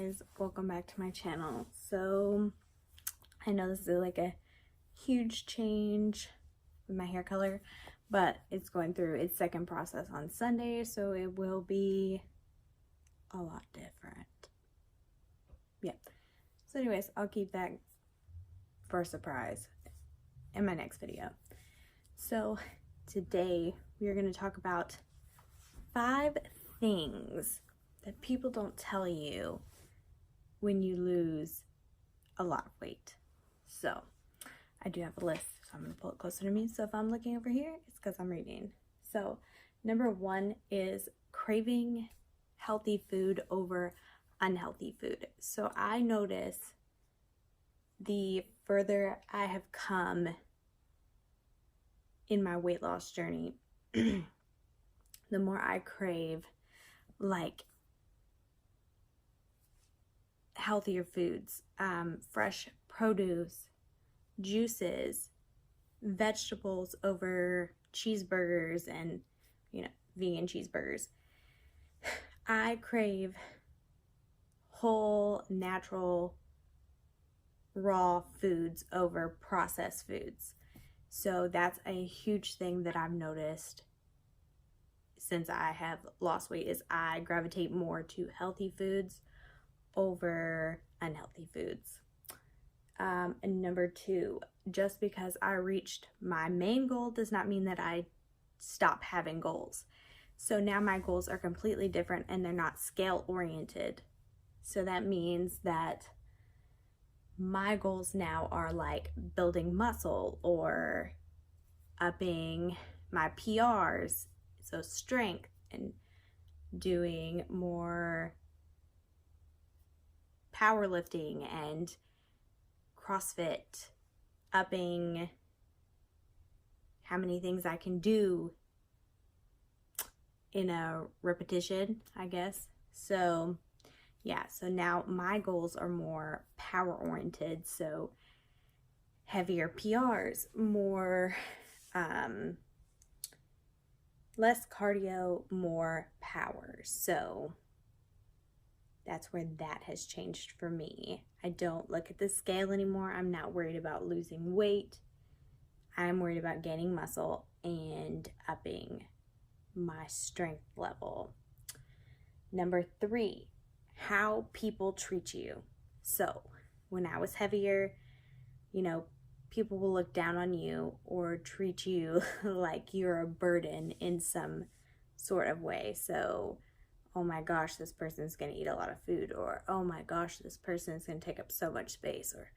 guys, welcome back to my channel. So I know this is like a huge change with my hair color, but it's going through its second process on Sunday, so it will be a lot different. Yeah, so anyways, I'll keep that for a surprise in my next video. So today we are going to talk about 5 things that people don't tell you when you lose a lot of weight. So I do have a list, so I'm going to pull it closer to me. So if I'm looking over here, it's because I'm reading. So number 1 is craving healthy food over unhealthy food. So I notice the further I have come in my weight loss journey, the more I crave like healthier foods, fresh produce, juices, vegetables over cheeseburgers and, vegan cheeseburgers. I crave whole, natural, raw foods over processed foods. So that's a huge thing that I've noticed since I have lost weight, is I gravitate more to healthy foods over unhealthy foods. And number 2, just because I reached my main goal does not mean that I stop having goals. So now my goals are completely different and they're not scale oriented. So that means that my goals now are like building muscle or upping my PRs, so strength, and doing more powerlifting and CrossFit, upping how many things I can do in a repetition, I guess. So yeah, so now my goals are more power oriented, so heavier PRs, more less cardio, more power. So that's where that has changed for me. I don't look at the scale anymore. I'm not worried about losing weight. I'm worried about gaining muscle and upping my strength level. Number 3, how people treat you. So when I was heavier, people will look down on you or treat you like you're a burden in some sort of way. So, oh my gosh, this person's going to eat a lot of food, or oh my gosh, this person is going to take up so much space, or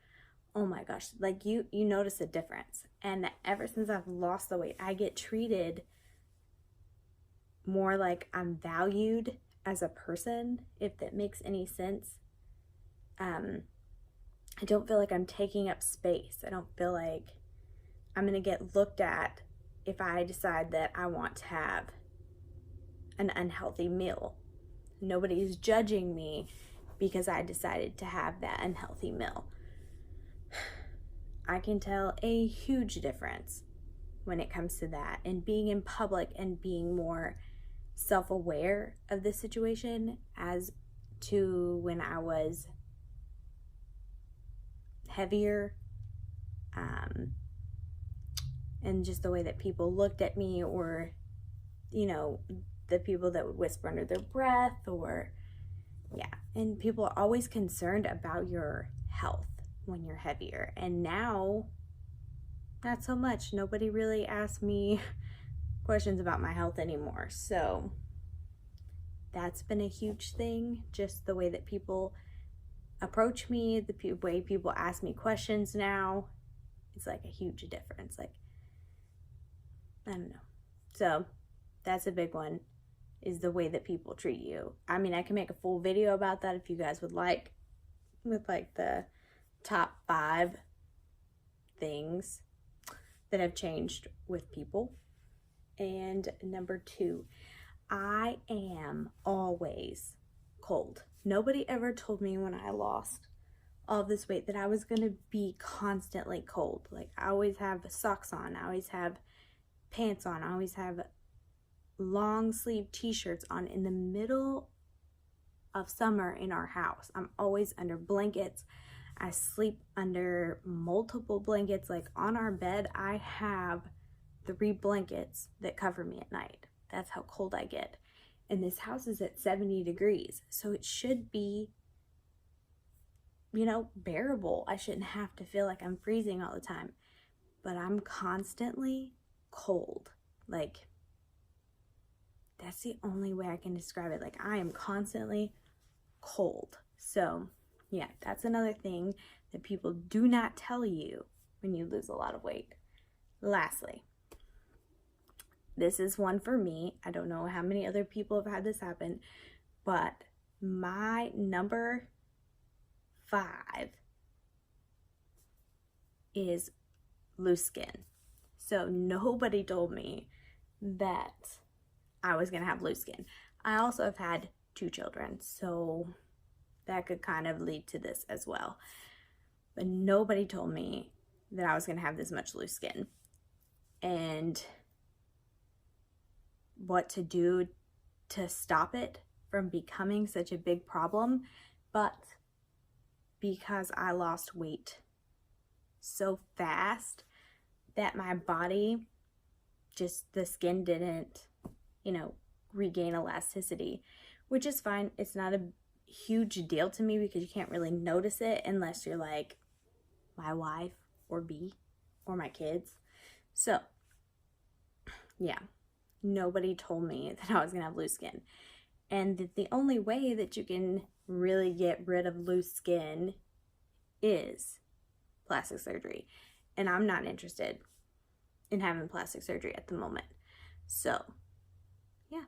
oh my gosh, like you notice a difference. And ever since I've lost the weight, I get treated more like I'm valued as a person, if that makes any sense. I don't feel like I'm taking up space. I don't feel like I'm going to get looked at if I decide that I want to have an unhealthy meal. Nobody's judging me because I decided to have that unhealthy meal. I can tell a huge difference when it comes to that, and being in public and being more self-aware of the situation as to when I was heavier, and just the way that people looked at me, or the people that would whisper under their breath, or and people are always concerned about your health when you're heavier. And now not so much. Nobody really asks me questions about my health anymore. So that's been a huge thing, just the way that people approach me, the way people ask me questions now. It's like a huge difference. Like, I don't know. So that's a big one, is the way that people treat you. I mean, I can make a full video about that if you guys would like, with like the top 5 things that have changed with people. And number 2, I am always cold. Nobody ever told me when I lost all this weight that I was going to be constantly cold. Like, I always have socks on, I always have pants on, I always have long sleeve t-shirts on in the middle of summer in our house. I'm always under blankets. I sleep under multiple blankets. Like on our bed, I have 3 blankets that cover me at night. That's how cold I get. And this house is at 70 degrees. So it should be, you know, bearable. I shouldn't have to feel like I'm freezing all the time. But I'm constantly cold. Like, that's the only way I can describe it. Like, I am constantly cold. So, yeah, that's another thing that people do not tell you when you lose a lot of weight. Lastly, this is one for me. I don't know how many other people have had this happen, but my number 5 is loose skin. So nobody told me that I was going to have loose skin. I also have had 2 children, so that could kind of lead to this as well. But nobody told me that I was going to have this much loose skin and what to do to stop it from becoming such a big problem. But because I lost weight so fast that my body, just the skin didn't, you know, regain elasticity, which is fine. It's not a huge deal to me because you can't really notice it unless you're like my wife or B or my kids. So, yeah, nobody told me that I was going to have loose skin. And that the only way that you can really get rid of loose skin is plastic surgery. And I'm not interested in having plastic surgery at the moment. So, yeah.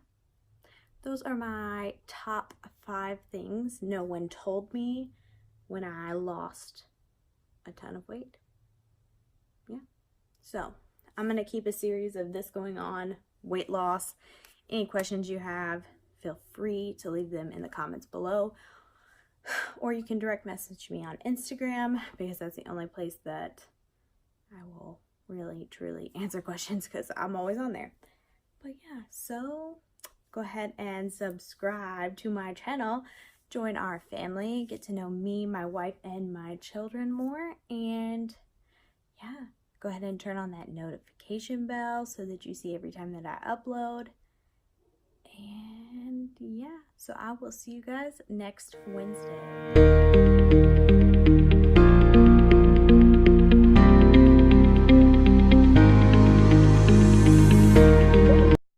Those are my top 5 things no one told me when I lost a ton of weight. Yeah. So, I'm going to keep a series of this going on, weight loss. Any questions you have, feel free to leave them in the comments below. Or you can direct message me on Instagram because that's the only place that I will really, truly answer questions because I'm always on there. But yeah, so go ahead and subscribe to my channel. Join our family. Get to know me, my wife, and my children more. And yeah, go ahead and turn on that notification bell so that you see every time that I upload. And yeah, so I will see you guys next Wednesday.